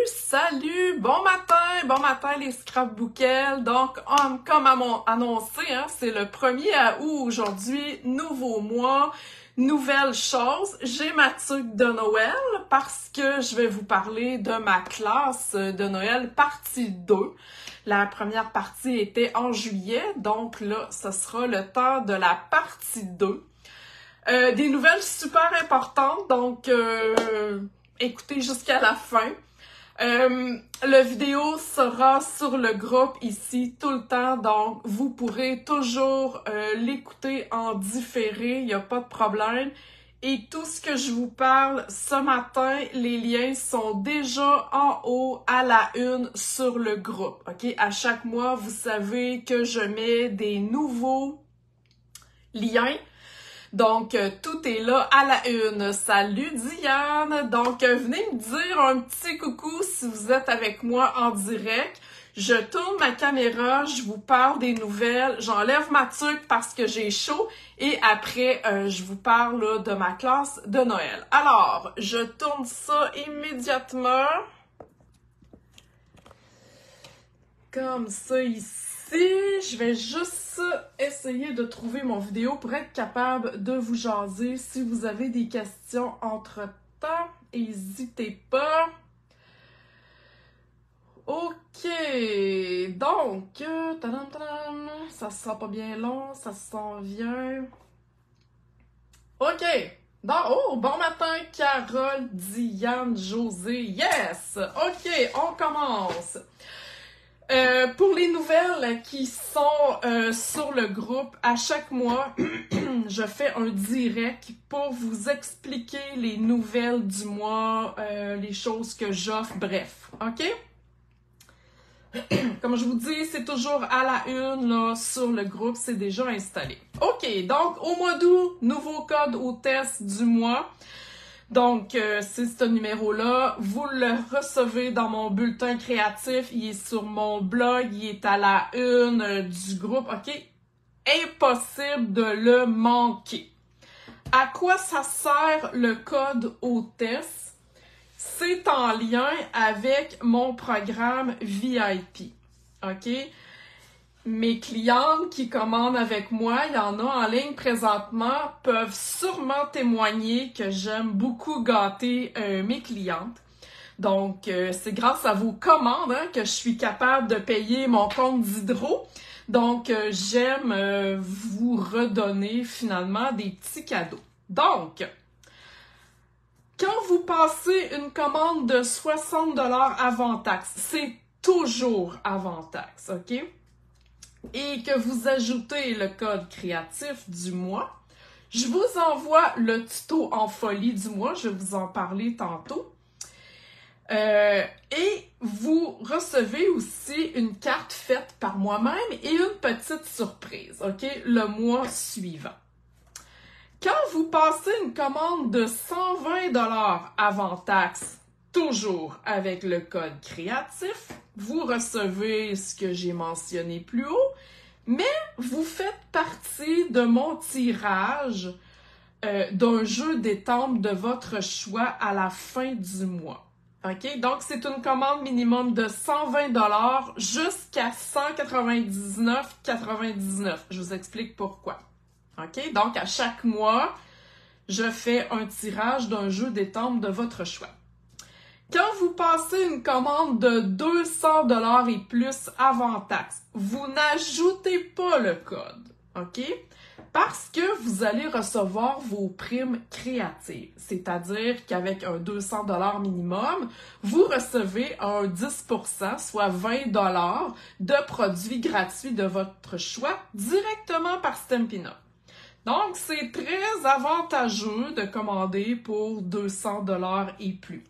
Salut! Bon matin les scrapbookels. Donc, comme annoncé, hein, c'est le 1er août aujourd'hui, nouveau mois, nouvelle chose. J'ai ma tuque de Noël parce que je vais vous parler de ma classe de Noël partie 2. La première partie était en juillet, donc là, ce sera le temps de la partie 2. Des nouvelles super importantes, donc écoutez jusqu'à la fin. La vidéo sera sur le groupe ici tout le temps, donc vous pourrez toujours l'écouter en différé, il n'y a pas de problème. Et tout ce que je vous parle ce matin, les liens sont déjà en haut à la une sur le groupe. Ok, à chaque mois, vous savez que je mets des nouveaux liens. Donc, tout est là à la une. Salut Diane! Donc, venez me dire un petit coucou si vous êtes avec moi en direct. Je tourne ma caméra, je vous parle des nouvelles, j'enlève ma tuque parce que j'ai chaud et après, je vous parle là, de ma classe de Noël. Alors, je tourne ça immédiatement. Comme ça ici. Je vais juste essayer de trouver mon vidéo pour être capable de vous jaser. Si vous avez des questions entre-temps, n'hésitez pas. Ok, donc, ça se sent pas bien long, ça s'en vient. Ok, bon matin, Carole, Diane, José, yes! Ok, on commence. Pour les nouvelles qui sont sur le groupe, à chaque mois, je fais un direct pour vous expliquer les nouvelles du mois, les choses que j'offre, bref, ok? Comme je vous dis, c'est toujours à la une là, sur le groupe, c'est déjà installé. Ok, donc au mois d'août, nouveau code au test du mois. Donc, c'est ce numéro-là. Vous le recevez dans mon bulletin créatif. Il est sur mon blog. Il est à la une du groupe. OK? Impossible de le manquer. À quoi ça sert le code au test? C'est en lien avec mon programme VIP. OK? Mes clientes qui commandent avec moi, il y en a en ligne présentement, peuvent sûrement témoigner que j'aime beaucoup gâter mes clientes. Donc, c'est grâce à vos commandes que je suis capable de payer mon compte d'hydro. Donc, j'aime vous redonner finalement des petits cadeaux. Donc, quand vous passez une commande de 60$ avant taxe, c'est toujours avant taxe, OK? Et que vous ajoutez le code créatif du mois, je vous envoie le tuto en folie du mois, je vais vous en parler tantôt. Et vous recevez aussi une carte faite par moi-même et une petite surprise, OK, le mois suivant. Quand vous passez une commande de 120$ avant taxe, toujours avec le code créatif, vous recevez ce que j'ai mentionné plus haut, mais vous faites partie de mon tirage d'un jeu d'étampes de votre choix à la fin du mois. OK? Donc, c'est une commande minimum de 120$ jusqu'à 199,99$. Je vous explique pourquoi. OK? Donc, à chaque mois, je fais un tirage d'un jeu d'étampes de votre choix. Quand vous passez une commande de 200$ et plus avant taxe, vous n'ajoutez pas le code, OK? Parce que vous allez recevoir vos primes créatives. C'est-à-dire qu'avec un 200$ minimum, vous recevez un 10%, soit 20$ de produits gratuits de votre choix directement par Stampin' Up. Donc, c'est très avantageux de commander pour 200$ et plus.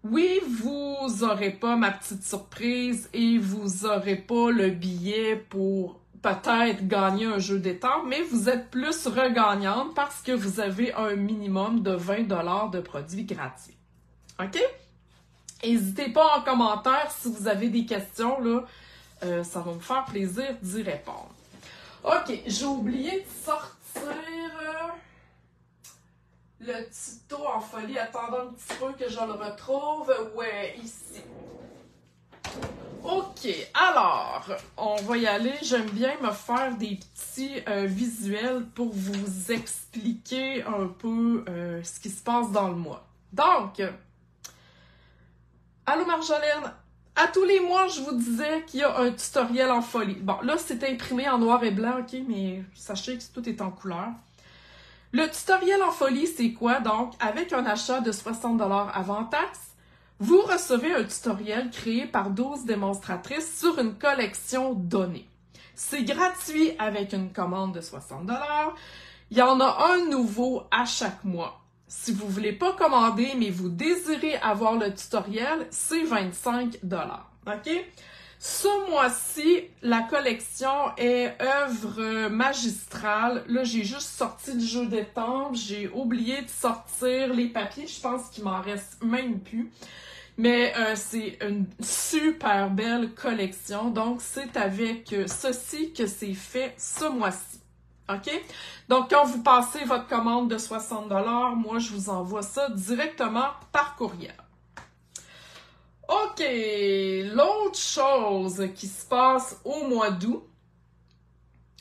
Oui, vous aurez pas ma petite surprise et vous aurez pas le billet pour peut-être gagner un jeu d'étampes, mais vous êtes plus regagnante parce que vous avez un minimum de 20$ de produits gratuits. OK? N'hésitez pas en commentaire si vous avez des questions, là, ça va me faire plaisir d'y répondre. OK, j'ai oublié de sortir le tuto en folie. Attendons un petit peu que je le retrouve. Ouais, ici. OK, alors, on va y aller. J'aime bien me faire des petits visuels pour vous expliquer un peu ce qui se passe dans le mois. Donc, allô Marjolaine, à tous les mois, je vous disais qu'il y a un tutoriel en folie. Bon, là, c'est imprimé en noir et blanc, OK, mais sachez que tout est en couleur. Le tutoriel en folie, c'est quoi? Donc, avec un achat de 60$ avant taxe, vous recevez un tutoriel créé par 12 démonstratrices sur une collection donnée. C'est gratuit avec une commande de 60$. Il y en a un nouveau à chaque mois. Si vous ne voulez pas commander, mais vous désirez avoir le tutoriel, c'est 25$. OK? Ce mois-ci, la collection est œuvre magistrale. Là, j'ai juste sorti le jeu d'étampes. J'ai oublié de sortir les papiers. Je pense qu'il m'en reste même plus. Mais c'est une super belle collection. Donc, c'est avec ceci que c'est fait ce mois-ci. OK? Donc, quand vous passez votre commande de 60$, moi, je vous envoie ça directement par courriel. OK, l'autre chose qui se passe au mois d'août,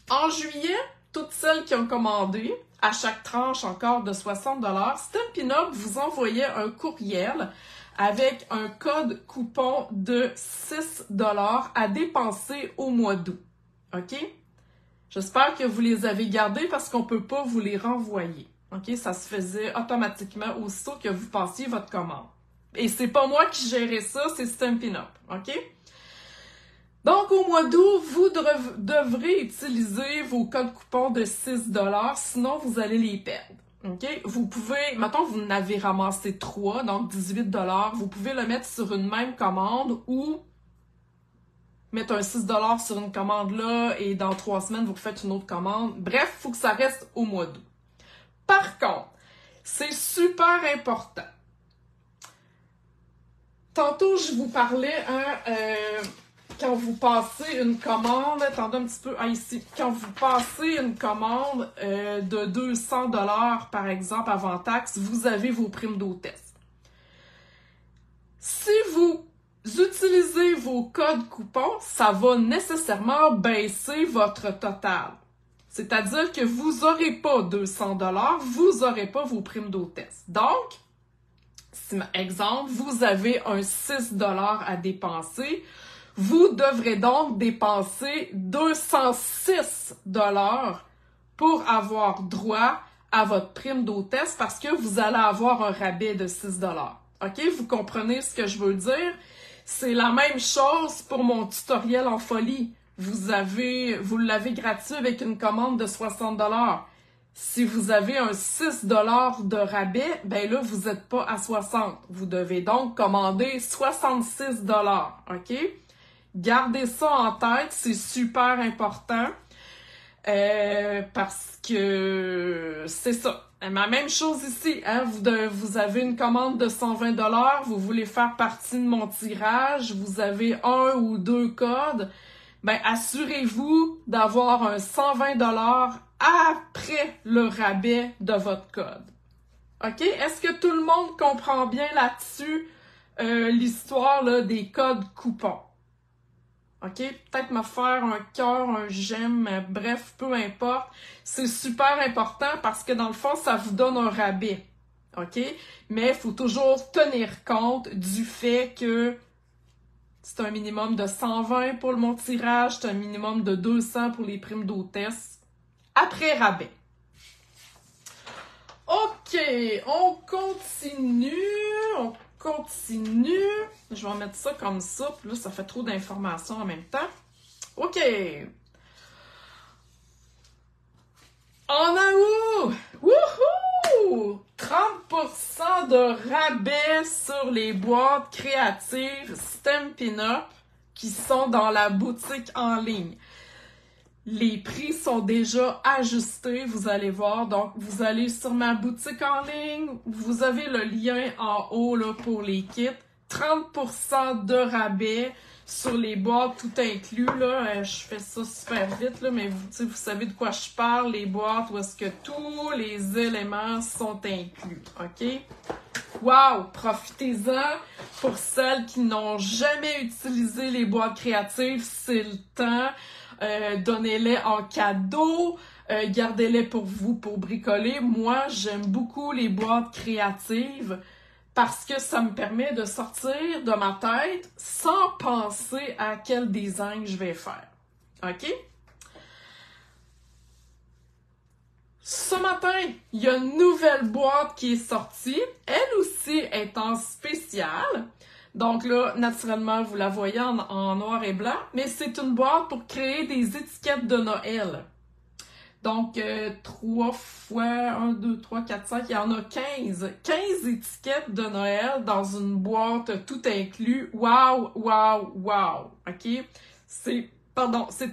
en juillet, toutes celles qui ont commandé, à chaque tranche encore de 60$, Stampin' Up! Vous envoyait un courriel avec un code coupon de 6$ à dépenser au mois d'août. OK? J'espère que vous les avez gardés parce qu'on ne peut pas vous les renvoyer. OK? Ça se faisait automatiquement aussitôt que vous passiez votre commande. Et c'est pas moi qui gérais ça, c'est Stampin' Up! OK? Donc, au mois d'août, vous devrez utiliser vos codes coupons de 6$, sinon vous allez les perdre. OK? Vous pouvez, mettons, vous en avez ramassé 3, donc 18$, vous pouvez le mettre sur une même commande ou mettre un 6$ sur une commande là et dans 3 semaines, vous faites une autre commande. Bref, il faut que ça reste au mois d'août. Par contre, c'est super important. Tantôt, je vous parlais, quand vous passez une commande, attendez un petit peu, ici, quand vous passez une commande de 200$, par exemple, avant taxe, vous avez vos primes d'hôtesse. Si vous utilisez vos codes coupons, ça va nécessairement baisser votre total. C'est-à-dire que vous n'aurez pas 200$, vous n'aurez pas vos primes d'hôtesse. Donc, exemple, vous avez un 6$ à dépenser, vous devrez donc dépenser 206$ pour avoir droit à votre prime d'hôtesse parce que vous allez avoir un rabais de 6$. OK? Vous comprenez ce que je veux dire? C'est la même chose pour mon tutoriel en folie. Vous l'avez gratuit avec une commande de 60$. Si vous avez un 6$ de rabais, ben là, vous n'êtes pas à 60$. Vous devez donc commander 66$. OK? Gardez ça en tête, c'est super important. Parce que c'est ça. La même chose ici, hein? Vous avez une commande de 120$, vous voulez faire partie de mon tirage, vous avez 1 ou 2 codes, ben assurez-vous d'avoir un 120$ après le rabais de votre code. OK? Est-ce que tout le monde comprend bien là-dessus l'histoire là, des codes coupons? OK? Peut-être me faire un cœur, un j'aime, bref, peu importe. C'est super important parce que dans le fond, ça vous donne un rabais. OK? Mais il faut toujours tenir compte du fait que c'est un minimum de 120 pour mon tirage, c'est un minimum de 200 pour les primes d'hôtesse. Après rabais. OK, on continue. Je vais mettre ça comme ça, puis là, ça fait trop d'informations en même temps. OK. En août! Wouhou! 30% de rabais sur les boîtes créatives Stampin' Up! Qui sont dans la boutique en ligne. Les prix sont déjà ajustés, vous allez voir. Donc, vous allez sur ma boutique en ligne. Vous avez le lien en haut là, pour les kits. 30% de rabais sur les boîtes tout inclus, là, je fais ça super vite, là, mais vous savez de quoi je parle, les boîtes où est-ce que tous les éléments sont inclus, OK? Wow! Profitez-en! Pour celles qui n'ont jamais utilisé les boîtes créatives, c'est le temps. Donnez-les en cadeau. Gardez-les pour vous, pour bricoler. Moi, j'aime beaucoup les boîtes créatives parce que ça me permet de sortir de ma tête sans penser à quel design je vais faire. OK? Ce matin, il y a une nouvelle boîte qui est sortie. Elle aussi est en spécial. Donc là, naturellement, vous la voyez en noir et blanc, mais c'est une boîte pour créer des étiquettes de Noël. Donc, 3 fois 1, 2, 3, 4, 5, il y en a 15. 15 étiquettes de Noël dans une boîte tout inclus. Wow, wow, wow. OK? C'est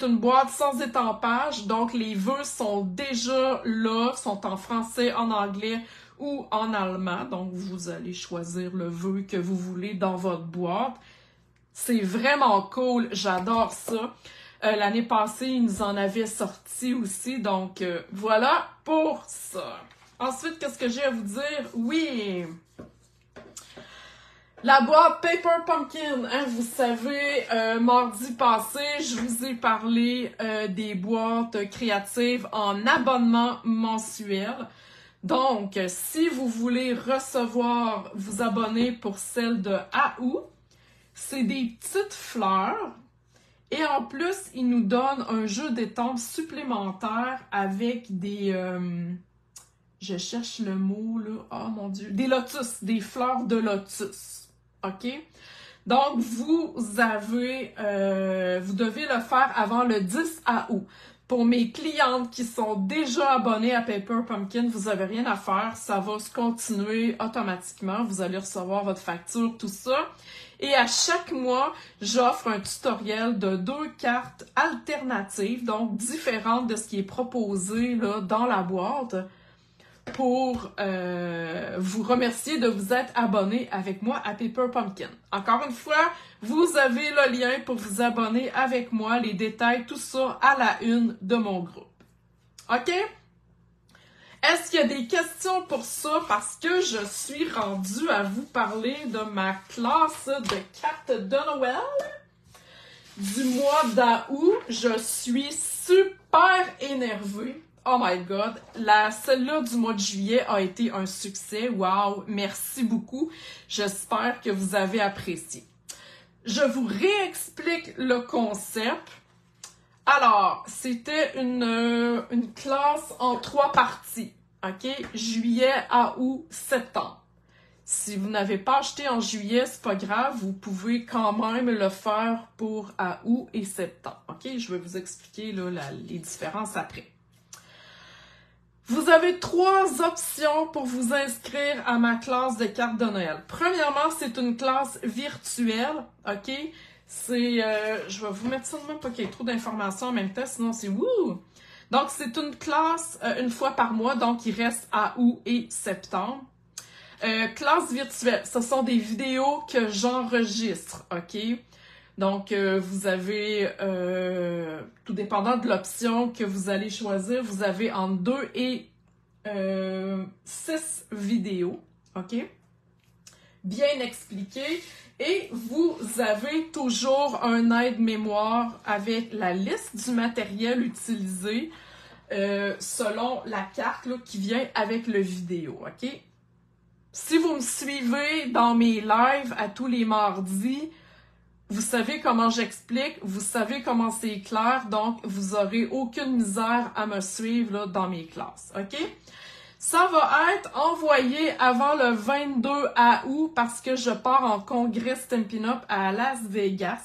une boîte sans étampage, donc les vœux sont déjà là, sont en français, en anglais ou en allemand. Donc, vous allez choisir le vœu que vous voulez dans votre boîte. C'est vraiment cool, j'adore ça. L'année passée, ils nous en avaient sorti aussi, donc voilà pour ça. Ensuite, qu'est-ce que j'ai à vous dire? Oui! La boîte Paper Pumpkin, hein, vous savez, mardi passé, je vous ai parlé des boîtes créatives en abonnement mensuel. Donc, si vous voulez recevoir, vous abonner pour celle de août, c'est des petites fleurs. Et en plus, ils nous donnent un jeu d'étampes supplémentaire avec des... je cherche le mot, là. Oh mon Dieu. Des lotus, des fleurs de lotus. OK? Donc, vous devez le faire avant le 10 août. Pour mes clientes qui sont déjà abonnées à Paper Pumpkin, vous n'avez rien à faire. Ça va se continuer automatiquement. Vous allez recevoir votre facture, tout ça. Et à chaque mois, j'offre un tutoriel de 2 cartes alternatives, donc différentes de ce qui est proposé là, dans la boîte, pour vous remercier de vous être abonné avec moi à Paper Pumpkin. Encore une fois, vous avez le lien pour vous abonner avec moi, les détails, tout ça à la une de mon groupe. OK? Est-ce qu'il y a des questions pour ça? Parce que je suis rendue à vous parler de ma classe de cartes de Noël du mois d'août. Je suis super énervée. Oh my God! Celle-là du mois de juillet a été un succès. Wow! Merci beaucoup. J'espère que vous avez apprécié. Je vous réexplique le concept. Alors, c'était une classe en 3 parties, OK? Juillet, août, septembre. Si vous n'avez pas acheté en juillet, c'est pas grave, vous pouvez quand même le faire pour août et septembre, OK? Je vais vous expliquer là, les différences après. Vous avez 3 options pour vous inscrire à ma classe de cartes de Noël. Premièrement, c'est une classe virtuelle, OK? Je vais vous mettre ça de même, pas qu'il y ait trop d'informations en même temps, sinon c'est wouh! Donc, c'est une classe une fois par mois, donc il reste à août et septembre. Classe virtuelle, ce sont des vidéos que j'enregistre, OK? Donc, vous avez, tout dépendant de l'option que vous allez choisir, vous avez entre 2 et 6 vidéos, OK? Bien expliqué. Et vous avez toujours un aide-mémoire avec la liste du matériel utilisé selon la carte là, qui vient avec le vidéo, OK? Si vous me suivez dans mes lives à tous les mardis, vous savez comment j'explique, vous savez comment c'est clair, donc vous aurez aucune misère à me suivre là, dans mes classes, OK? Ça va être envoyé avant le 22 août parce que je pars en congrès Stampin' Up à Las Vegas.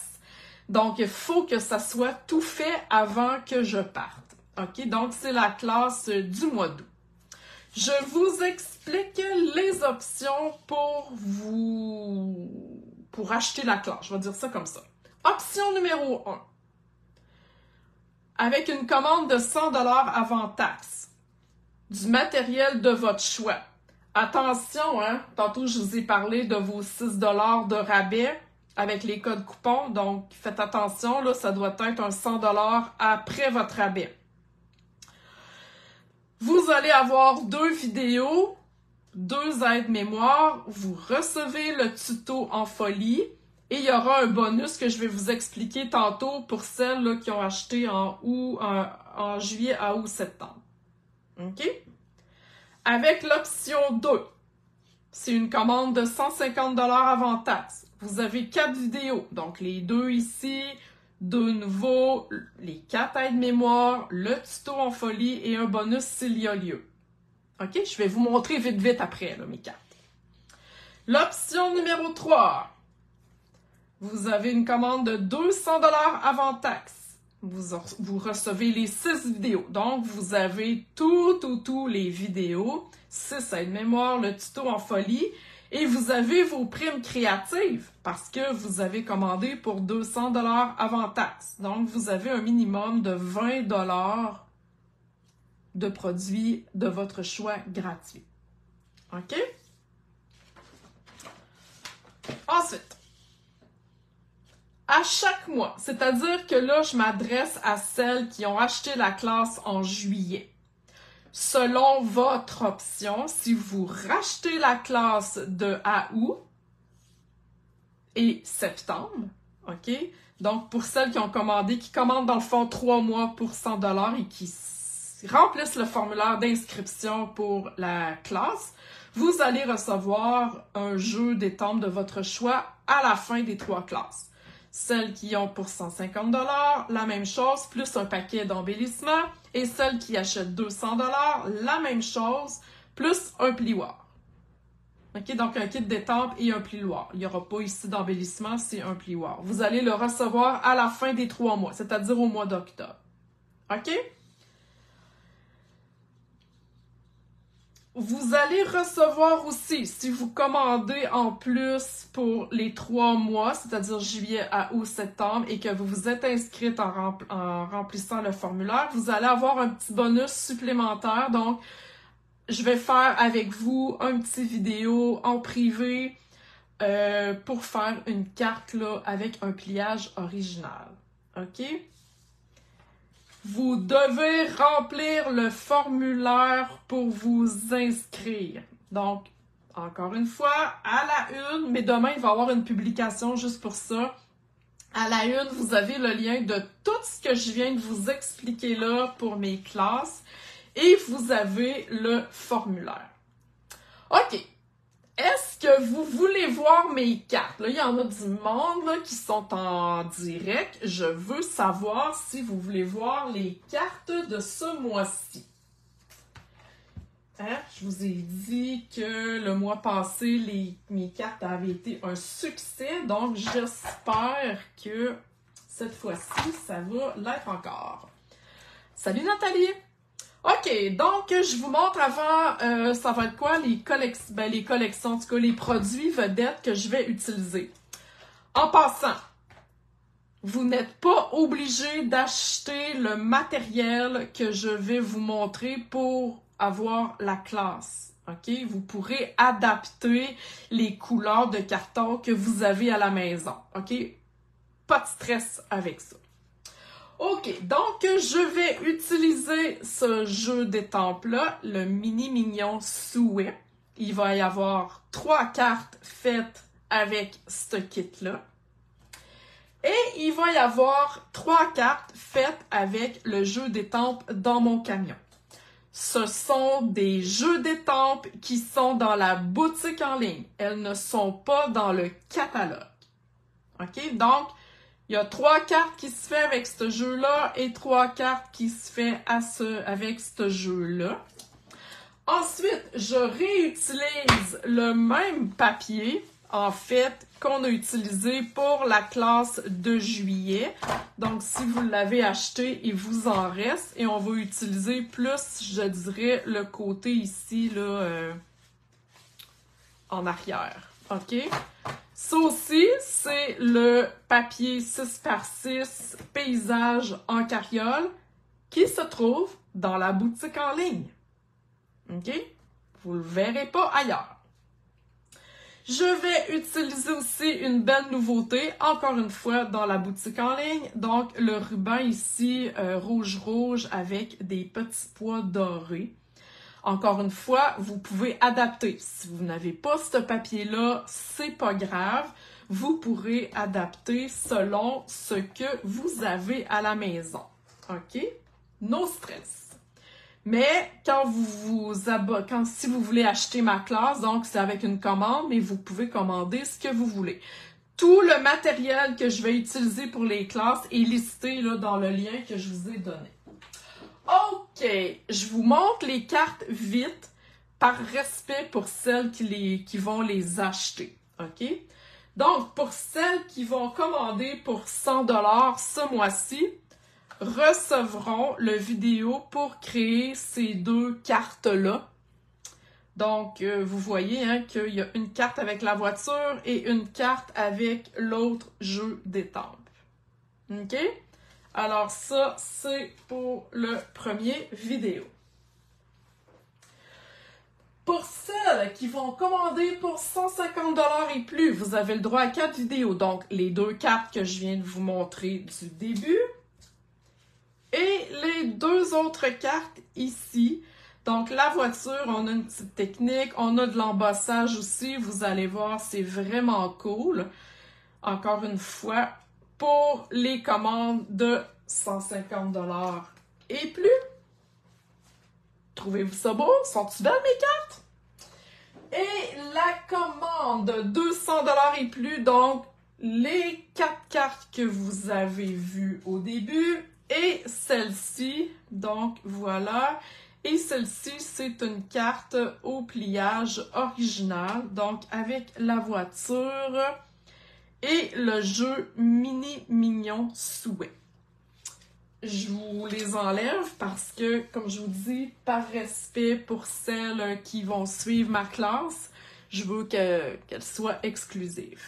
Donc, il faut que ça soit tout fait avant que je parte. OK? Donc, c'est la classe du mois d'août. Je vous explique les options pour acheter la classe. Je vais dire ça comme ça. Option numéro 1. Avec une commande de 100$ avant taxe. Du matériel de votre choix. Attention, hein, tantôt je vous ai parlé de vos 6$ de rabais. avec les codes coupons. Donc, faites attention, là, ça doit être un 100$ après votre rabais. Vous allez avoir 2 vidéos, 2 aides-mémoire. Vous recevez le tuto en folie. Et il y aura un bonus que je vais vous expliquer tantôt pour celles là, qui ont acheté en juillet à août, septembre. OK? Avec l'option 2, c'est une commande de 150$ avant taxe. Vous avez 4 vidéos, donc les 2 ici, 2 nouveaux, les 4 aides-mémoire, le tuto en folie et un bonus s'il y a lieu. OK? Je vais vous montrer vite après là, mes cartes. L'option numéro 3. Vous avez une commande de 200$ avant taxe. Vous recevez les 6 vidéos. Donc, vous avez tous les vidéos, 6 aides-mémoire, le tuto en folie, et vous avez vos primes créatives parce que vous avez commandé pour 200$ avant taxe. Donc, vous avez un minimum de 20$ de produits de votre choix gratuits. OK? Ensuite, à chaque mois, c'est-à-dire que là, je m'adresse à celles qui ont acheté la classe en juillet. Selon votre option, si vous rachetez la classe de août et septembre, OK? Donc, pour celles qui ont commandé, qui commandent dans le fond 3 mois pour 100$ et qui remplissent le formulaire d'inscription pour la classe, vous allez recevoir un jeu d'étampes de votre choix à la fin des 3 classes. Celles qui ont pour 150$, la même chose, plus un paquet d'embellissements. Et celles qui achètent 200$, la même chose, plus un plioir. OK, donc un kit d'étampes et un plioir. Il n'y aura pas ici d'embellissement, c'est un plioir. Vous allez le recevoir à la fin des 3 mois, c'est-à-dire au mois d'octobre. OK? Vous allez recevoir aussi, si vous commandez en plus pour les 3 mois, c'est-à-dire juillet à août, septembre, et que vous vous êtes inscrite en remplissant le formulaire, vous allez avoir un petit bonus supplémentaire. Donc, je vais faire avec vous un petit vidéo en privé pour faire une carte là, avec un pliage original. OK? Vous devez remplir le formulaire pour vous inscrire. Donc, encore une fois, à la une, mais demain, il va y avoir une publication juste pour ça. À la une, vous avez le lien de tout ce que je viens de vous expliquer là pour mes classes et vous avez le formulaire. OK. Est-ce que vous voulez voir mes cartes? Là, il y en a du monde là, qui sont en direct. Je veux savoir si vous voulez voir les cartes de ce mois-ci. Hein? Je vous ai dit que le mois passé, mes cartes avaient été un succès. Donc, j'espère que cette fois-ci, ça va l'être encore. Salut Nathalie! OK, donc je vous montre avant, ça va être quoi? Les collections, en tout cas les produits vedettes que je vais utiliser. En passant, vous n'êtes pas obligé d'acheter le matériel que je vais vous montrer pour avoir la classe. OK? Vous pourrez adapter les couleurs de carton que vous avez à la maison. OK? Pas de stress avec ça. OK, donc je vais utiliser ce jeu d'étampes-là, le Mini Mignon Souhait. Il va y avoir 3 cartes faites avec ce kit-là. Et il va y avoir 3 cartes faites avec le jeu d'étampes dans mon camion. Ce sont des jeux d'étampes qui sont dans la boutique en ligne. Elles ne sont pas dans le catalogue. OK, donc il y a 3 cartes qui se fait avec ce jeu-là et 3 cartes qui se fait avec ce jeu-là. Ensuite, je réutilise le même papier, en fait, qu'on a utilisé pour la classe de juillet. Donc, si vous l'avez acheté, il vous en reste. Et on va utiliser plus, je dirais, le côté ici, là, en arrière. OK? Ça aussi, c'est le papier 6x6 paysage en carriole qui se trouve dans la boutique en ligne. OK? Vous le verrez pas ailleurs. Je vais utiliser aussi une belle nouveauté, encore une fois, dans la boutique en ligne. Donc, le ruban ici, rouge-rouge avec des petits pois dorés. Encore une fois, vous pouvez adapter. Si vous n'avez pas ce papier-là, c'est pas grave. Vous pourrez adapter selon ce que vous avez à la maison. OK? No stress. Mais si vous voulez acheter ma classe, donc c'est avec une commande, mais vous pouvez commander ce que vous voulez. Tout le matériel que je vais utiliser pour les classes est listé là, dans le lien que je vous ai donné. OK, je vous montre les cartes vite par respect pour celles qui vont les acheter. OK? Donc, pour celles qui vont commander pour 100 $ ce mois-ci, recevront le vidéo pour créer ces deux cartes-là. Donc, vous voyez hein, qu'il y a une carte avec la voiture et une carte avec l'autre jeu d'étampes. OK? Alors ça, c'est pour le premier vidéo. Pour celles qui vont commander pour 150 $ et plus, vous avez le droit à 4 vidéos. Donc, les deux cartes que je viens de vous montrer du début. Et les deux autres cartes ici, donc la voiture, on a une petite technique, on a de l'embossage aussi, vous allez voir, c'est vraiment cool. Encore une fois, pour les commandes de 150 $ et plus. Trouvez-vous ça beau? Sont-tu belles mes cartes? Et la commande de 200 $ et plus, donc les 4 cartes que vous avez vues au début, et celle-ci, donc voilà. Et celle-ci, c'est une carte au pliage original, donc avec la voiture et le jeu Mini Mignon Souhait. Je vous les enlève parce que, comme je vous dis, par respect pour celles qui vont suivre ma classe, je veux qu'elles soient exclusives.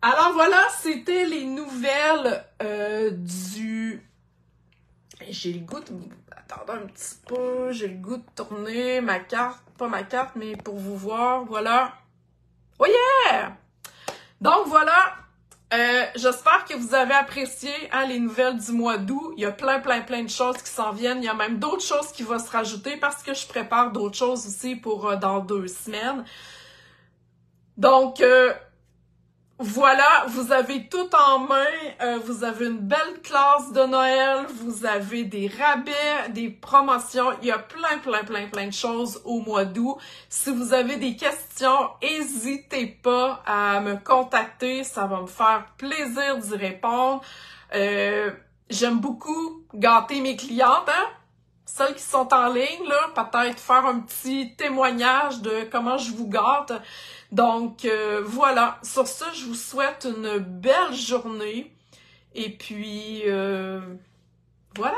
Alors voilà, c'était les nouvelles du... J'ai le goût de... Attendez un petit peu, j'ai le goût de tourner ma carte, pas ma carte, mais pour vous voir, voilà. Oh yeah! Donc voilà, j'espère que vous avez apprécié hein, les nouvelles du mois d'août. Il y a plein de choses qui s'en viennent. Il y a même d'autres choses qui vont se rajouter parce que je prépare d'autres choses aussi pour dans 2 semaines. Donc... voilà, vous avez tout en main, vous avez une belle classe de Noël, vous avez des rabais, des promotions, il y a plein de choses au mois d'août. Si vous avez des questions, n'hésitez pas à me contacter, ça va me faire plaisir d'y répondre. J'aime beaucoup gâter mes clientes, hein? Celles qui sont en ligne, là, peut-être faire un petit témoignage de comment je vous gâte. Donc, voilà. Sur ce, je vous souhaite une belle journée. Et puis, voilà.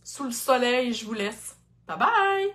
Sous le soleil, je vous laisse. Bye bye!